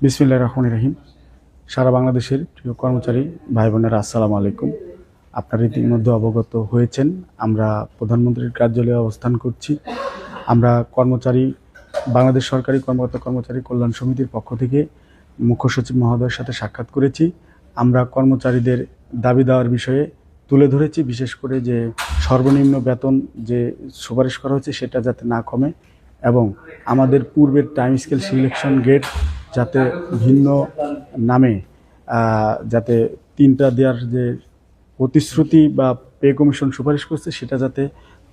বিসমিল্লাহির রহমানির রহিম। সারা বাংলাদেশের প্রিয় কর্মচারী ভাই বোনেরা, আসসালামু আলাইকুম। আপনারা ইতিমধ্যে অবগত হয়েছেন, আমরা প্রধানমন্ত্রীর কার্যালয়ে অবস্থান করছি। আমরা বাংলাদেশ সরকারি কর্মকর্তা কর্মচারী কল্যাণ সমিতির পক্ষ থেকে মুখ্য সচিব মহোদয়ের সাথে সাক্ষাৎ করেছি। আমরা কর্মচারীদের দাবি দেওয়ার বিষয়ে তুলে ধরেছি, বিশেষ করে যে সর্বনিম্ন বেতন যে সুপারিশ করা হয়েছে সেটা যাতে না কমে, এবং আমাদের পূর্বের টাইম স্কেল সিলেকশন গেট যাতে ভিন্ন নামে যাতে 3টা দেওয়ার যে প্রতিশ্রুতি বা পে কমিশন সুপারিশ করছে সেটা যাতে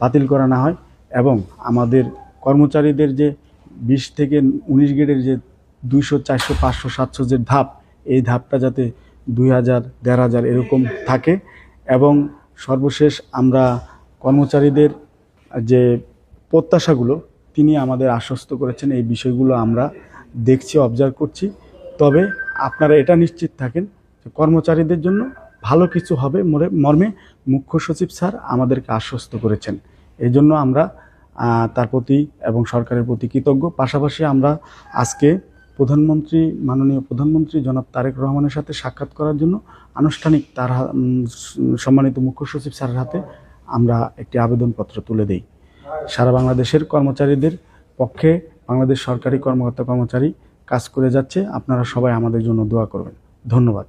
বাতিল করা না হয়, এবং আমাদের কর্মচারীদের যে 20 থেকে 19 গ্রেডের যে 200, 400, 500, 700 যে ধাপ, এই ধাপটা যাতে 2000, 1500 এরকম থাকে। এবং সর্বশেষ আমরা কর্মচারীদের যে প্রত্যাশাগুলো তিনি আমাদের আশ্বস্ত করেছেন, এই বিষয়গুলো আমরা দেখছি, অবজার্ভ করছি। তবে আপনারা এটা নিশ্চিত থাকেন যে কর্মচারীদের জন্য ভালো কিছু হবে মর্মে মুখ্য সচিব স্যার আমাদেরকে আশ্বস্ত করেছেন। এই জন্য আমরা তার প্রতি এবং সরকারের প্রতি কৃতজ্ঞ। পাশাপাশি আমরা আজকে মাননীয় প্রধানমন্ত্রী জনাব তারেক রহমানের সাথে সাক্ষাৎ করার জন্য আনুষ্ঠানিক তার সম্মানিত মুখ্য সচিব স্যারের হাতে আমরা একটি আবেদনপত্র তুলে দেই। সারা বাংলাদেশের কর্মচারীদের পক্ষে বাংলাদেশ সরকারি কর্মকর্তা কর্মচারী কাজ করে যাচ্ছে। আপনারা সবাই আমাদের জন্য দোয়া করবেন। ধন্যবাদ।